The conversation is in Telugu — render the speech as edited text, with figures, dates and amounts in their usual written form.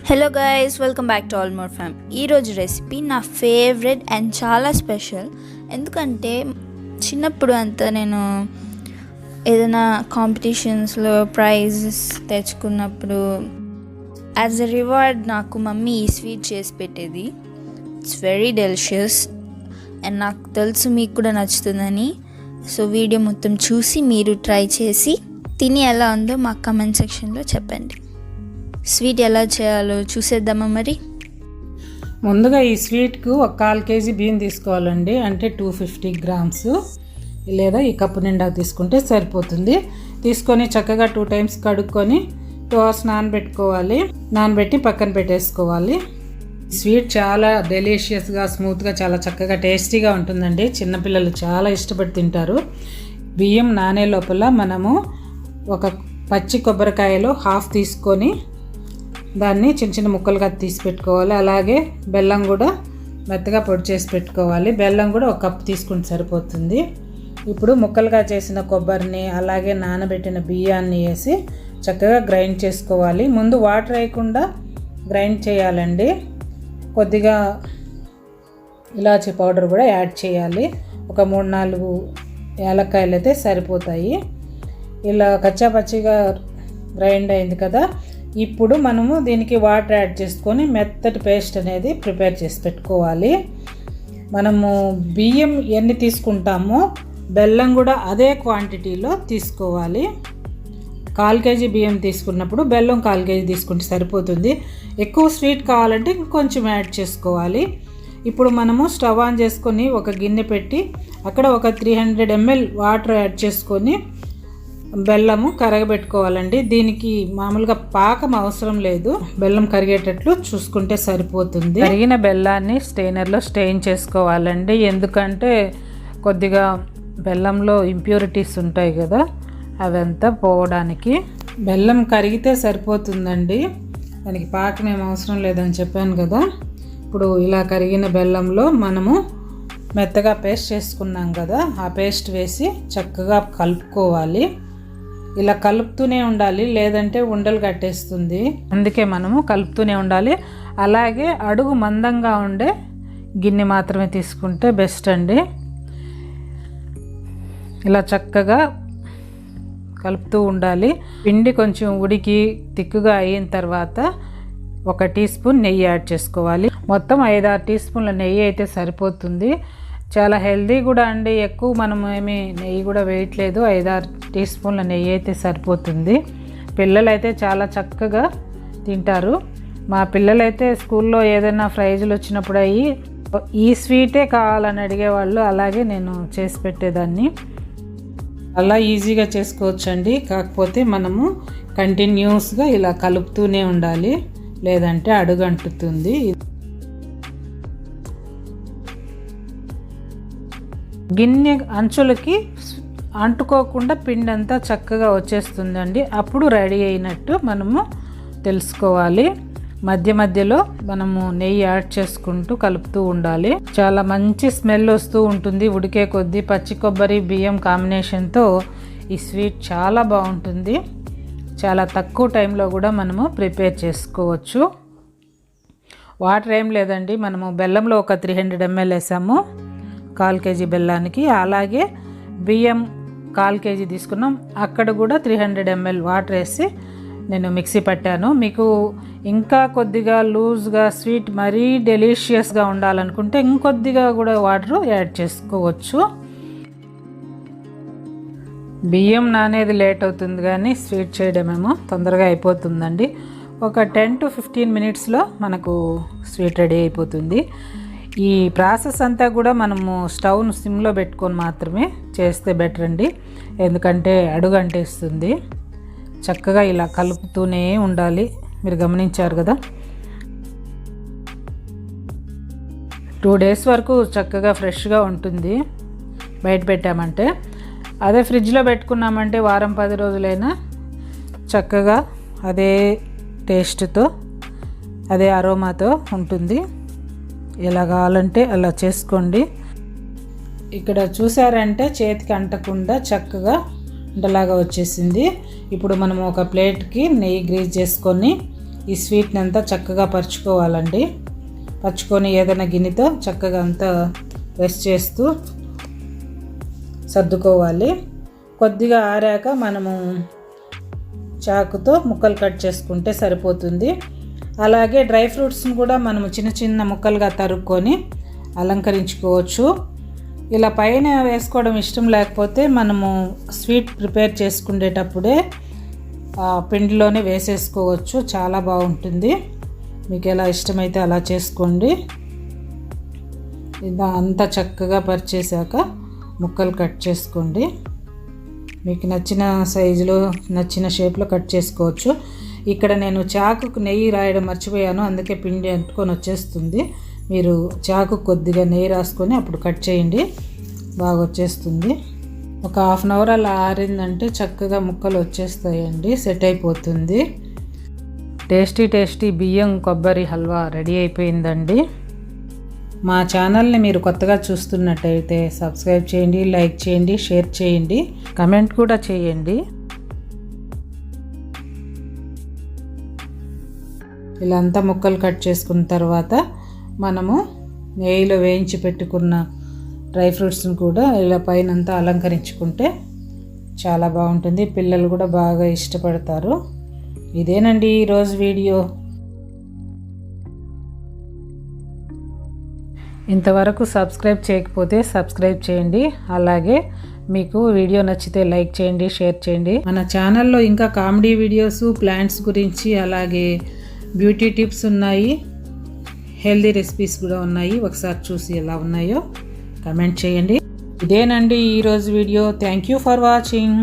Hello guys, welcome back to all more fam. ఈరోజు రెసిపీ నా ఫేవరెట్ అండ్ చాలా స్పెషల్. ఎందుకంటే చిన్నప్పుడు అంతా నేను ఏదైనా కాంపిటీషన్స్లో ప్రైజెస్ తెచ్చుకున్నప్పుడు యాజ్ ఎ రివార్డ్ నాకు మమ్మీ ఈ స్వీట్ చేసి పెట్టేది. ఇట్స్ వెరీ డెలిషియస్ అండ్ నాకు తెలుసు మీకు కూడా నచ్చుతుందని. సో వీడియో మొత్తం చూసి మీరు ట్రై చేసి తిని ఎలా ఉందో మా కమెంట్ సెక్షన్లో చెప్పండి. స్వీట్ ఎలా చేయాలో చూసేద్దామా మరి. ముందుగా ఈ స్వీట్కు ఒక 1/4 kg బియ్యం తీసుకోవాలండి, అంటే 250 grams, లేదా ఈ కప్పు నిండా తీసుకుంటే సరిపోతుంది. తీసుకొని చక్కగా 2 times కడుక్కొని 2 hours నానబెట్టుకోవాలి. నానబెట్టి పక్కన పెట్టేసుకోవాలి. స్వీట్ చాలా డెలిషియస్గా, స్మూత్గా, చాలా చక్కగా టేస్టీగా ఉంటుందండి. చిన్నపిల్లలు చాలా ఇష్టపడి తింటారు. బియ్యం నానే లోపల మనము ఒక పచ్చి కొబ్బరికాయలో హాఫ్ తీసుకొని దాన్ని చిన్న చిన్న ముక్కలుగా తీసి పెట్టుకోవాలి. అలాగే బెల్లం కూడా మెత్తగా పొడి చేసి పెట్టుకోవాలి. బెల్లం కూడా ఒక కప్పు తీసుకుంటే సరిపోతుంది. ఇప్పుడు ముక్కలుగా చేసిన కొబ్బరిని అలాగే నానబెట్టిన బియ్యాన్ని వేసి చక్కగా గ్రైండ్ చేసుకోవాలి. ముందు వాటర్ వేయకుండా గ్రైండ్ చేయాలండి. కొద్దిగా ఇలాచీ పౌడర్ కూడా యాడ్ చేయాలి. ఒక 3-4 యాలక్కాయలు అయితే సరిపోతాయి. ఇలా కచ్చాపచ్చిగా గ్రైండ్ అయింది కదా. ఇప్పుడు మనము దీనికి వాటర్ యాడ్ చేసుకొని మెత్తటి పేస్ట్ అనేది ప్రిపేర్ చేసి పెట్టుకోవాలి. మనము బియ్యం ఎన్ని తీసుకుంటామో బెల్లం కూడా అదే క్వాంటిటీలో తీసుకోవాలి. 1/4 kg బియ్యం తీసుకున్నప్పుడు బెల్లం 1/4 kg తీసుకుంటే సరిపోతుంది. ఎక్కువ స్వీట్ కావాలంటే ఇంకొంచెం యాడ్ చేసుకోవాలి. ఇప్పుడు మనము స్టవ్ ఆన్ చేసుకొని ఒక గిన్నె పెట్టి అక్కడ ఒక 300 ml వాటర్ యాడ్ చేసుకొని బెల్లము కరగబెట్టుకోవాలండి. దీనికి మామూలుగా పాకం అవసరం లేదు, బెల్లం కరిగేటట్లు చూసుకుంటే సరిపోతుంది. కరిగిన బెల్లాన్ని స్టెయినర్లో స్టెయిన్ చేసుకోవాలండి. ఎందుకంటే కొద్దిగా బెల్లంలో ఇంప్యూరిటీస్ ఉంటాయి కదా, అవంతా పోవడానికి. బెల్లం కరిగితే సరిపోతుందండి, దానికి పాకం ఏం అవసరం లేదని చెప్పాను కదా. ఇప్పుడు ఇలా కరిగిన బెల్లంలో మనము మెత్తగా పేస్ట్ చేసుకున్నాం కదా, ఆ పేస్ట్ వేసి చక్కగా కలుపుకోవాలి. ఇలా కలుపుతూనే ఉండాలి, లేదంటే ఉండలు కట్టేస్తుంది. అందుకే మనము కలుపుతూనే ఉండాలి. అలాగే అడుగు మందంగా ఉండే గిన్నె మాత్రమే తీసుకుంటే బెస్ట్ అండి. ఇలా చక్కగా కలుపుతూ ఉండాలి. పిండి కొంచెం ఉడికి తిక్కుగా అయిన తర్వాత 1 టీ స్పూన్ నెయ్యి యాడ్ చేసుకోవాలి. మొత్తం 5-6 టీ స్పూన్ల నెయ్యి అయితే సరిపోతుంది. చాలా హెల్దీ కూడా అండి. ఎక్కువ మనం ఏమి నెయ్యి కూడా వేయట్లేదు, 5-6 టీ స్పూన్ల నెయ్యి అయితే సరిపోతుంది. పిల్లలైతే చాలా చక్కగా తింటారు. మా పిల్లలైతే స్కూల్లో ఏదైనా ప్రైజులు వచ్చినప్పుడు ఈ స్వీటే కావాలని అడిగేవాళ్ళు. అలాగే నేను చేసి పెట్టేదాన్ని. అలా ఈజీగా చేసుకోవచ్చండి. కాకపోతే మనము కంటిన్యూస్గా ఇలా కలుపుతూనే ఉండాలి, లేదంటే అడుగంటుతుంది. గిన్నె అంచులకి అంటుకోకుండా పిండి అంతా చక్కగా వచ్చేస్తుందండి. అప్పుడు రెడీ అయినట్టు మనము తెలుసుకోవాలి. మధ్య మధ్యలో మనము నెయ్యి యాడ్ చేసుకుంటూ కలుపుతూ ఉండాలి. చాలా మంచి స్మెల్ వస్తూ ఉంటుంది ఉడికే కొద్దీ. పచ్చి కొబ్బరి బియ్యం కాంబినేషన్తో ఈ స్వీట్ చాలా బాగుంటుంది. చాలా తక్కువ టైంలో కూడా మనము ప్రిపేర్ చేసుకోవచ్చు. వాటర్ ఏం లేదండి, మనము బెల్లంలో ఒక 300 ml వేసాము 1/4 kg బెల్లానికి. అలాగే బియ్యం 1/4 kg తీసుకున్నాం, అక్కడ కూడా 300 ml వాటర్ వేసి నేను మిక్సీ పట్టాను. మీకు ఇంకా కొద్దిగా లూజ్గా స్వీట్ మరీ డెలిషియస్గా ఉండాలనుకుంటే ఇంకొద్దిగా కూడా వాటర్ యాడ్ చేసుకోవచ్చు. బియ్యం నానేది లేట్ అవుతుంది కానీ స్వీట్ చేయడమేమో తొందరగా అయిపోతుందండి. ఒక 10 to 15 minutesలో మనకు స్వీట్ రెడీ అయిపోతుంది. ఈ ప్రాసెస్ అంతా కూడా మనము స్టవ్ను సిమ్లో పెట్టుకొని మాత్రమే చేస్తే బెటర్ అండి, ఎందుకంటే అడుగు అంటేస్తుంది. చక్కగా ఇలా కలుపుతూనే ఉండాలి. మీరు గమనించారు కదా. 2 days వరకు చక్కగా ఫ్రెష్గా ఉంటుంది బయట పెట్టామంటే. అదే ఫ్రిడ్జ్లో పెట్టుకున్నామంటే వారం 10 రోజులైనా చక్కగా అదే టేస్ట్తో అదే అరోమాతో ఉంటుంది. ఎలా కావాలంటే అలా చేసుకోండి. ఇక్కడ చూసారంటే చేతికి అంటకుండా చక్కగా ఉండలాగా వచ్చేసింది. ఇప్పుడు మనం ఒక ప్లేట్కి నెయ్యి గ్రీజ్ చేసుకొని ఈ స్వీట్ని అంతా చక్కగా పరుచుకోవాలండి. పరుచుకొని ఏదైనా గిన్నెతో చక్కగా అంతా ప్రెస్ చేస్తూ సర్దుకోవాలి. కొద్దిగా ఆరాక మనము చాకుతో ముక్కలు కట్ చేసుకుంటే సరిపోతుంది. అలాగే డ్రై ఫ్రూట్స్ని కూడా మనము చిన్న చిన్న ముక్కలుగా తరుక్కొని అలంకరించుకోవచ్చు. ఇలా పైన వేసుకోవడం ఇష్టం లేకపోతే మనము స్వీట్ ప్రిపేర్ చేసుకునేటప్పుడే పిండిలోనే వేసేసుకోవచ్చు. చాలా బాగుంటుంది. మీకు ఎలా ఇష్టమైతే అలా చేసుకోండి. ఇలా అంతా చక్కగా పరిచేసాక ముక్కలు కట్ చేసుకోండి. మీకు నచ్చిన సైజులో నచ్చిన షేప్లో కట్ చేసుకోవచ్చు. ఇక్కడ నేను చాకుకు నెయ్యి రాయడం మర్చిపోయాను, అందుకే పిండి అంటుకొని వచ్చేస్తుంది. మీరు చాకు కొద్దిగా నెయ్యి రాసుకొని అప్పుడు కట్ చేయండి, బాగా వచ్చేస్తుంది. ఒక హాఫ్ అన్ అవర్ అలా ఆరిందంటే చక్కగా ముక్కలు వచ్చేస్తాయండి, సెట్ అయిపోతుంది. టేస్టీ బియ్యం కొబ్బరి హల్వా రెడీ అయిపోయిందండి. మా ఛానల్ని మీరు కొత్తగా చూస్తున్నట్టయితే సబ్స్క్రైబ్ చేయండి, లైక్ చేయండి, షేర్ చేయండి, కమెంట్ కూడా చేయండి. ఇలా అంతా ముక్కలు కట్ చేసుకున్న తర్వాత మనము నెయ్యిలో వేయించి పెట్టుకున్న డ్రై ఫ్రూట్స్ని కూడా ఇలా పైనంతా అలంకరించుకుంటే చాలా బాగుంటుంది. పిల్లలు కూడా బాగా ఇష్టపడతారు. ఇదేనండి ఈరోజు వీడియో. ఇంతవరకు సబ్స్క్రైబ్ చేయకపోతే సబ్స్క్రైబ్ చేయండి. అలాగే మీకు వీడియో నచ్చితే లైక్ చేయండి, షేర్ చేయండి. మన ఛానల్లో ఇంకా కామెడీ వీడియోస్, ప్లాంట్స్ గురించి, అలాగే బ్యూటీ టిప్స్ ఉన్నాయి, హెల్దీ రెసిపీస్ కూడా ఉన్నాయి. ఒకసారి చూసి ఎలా ఉన్నాయో కమెంట్ చేయండి. ఇదేనండి ఈరోజు video. Thank you for watching.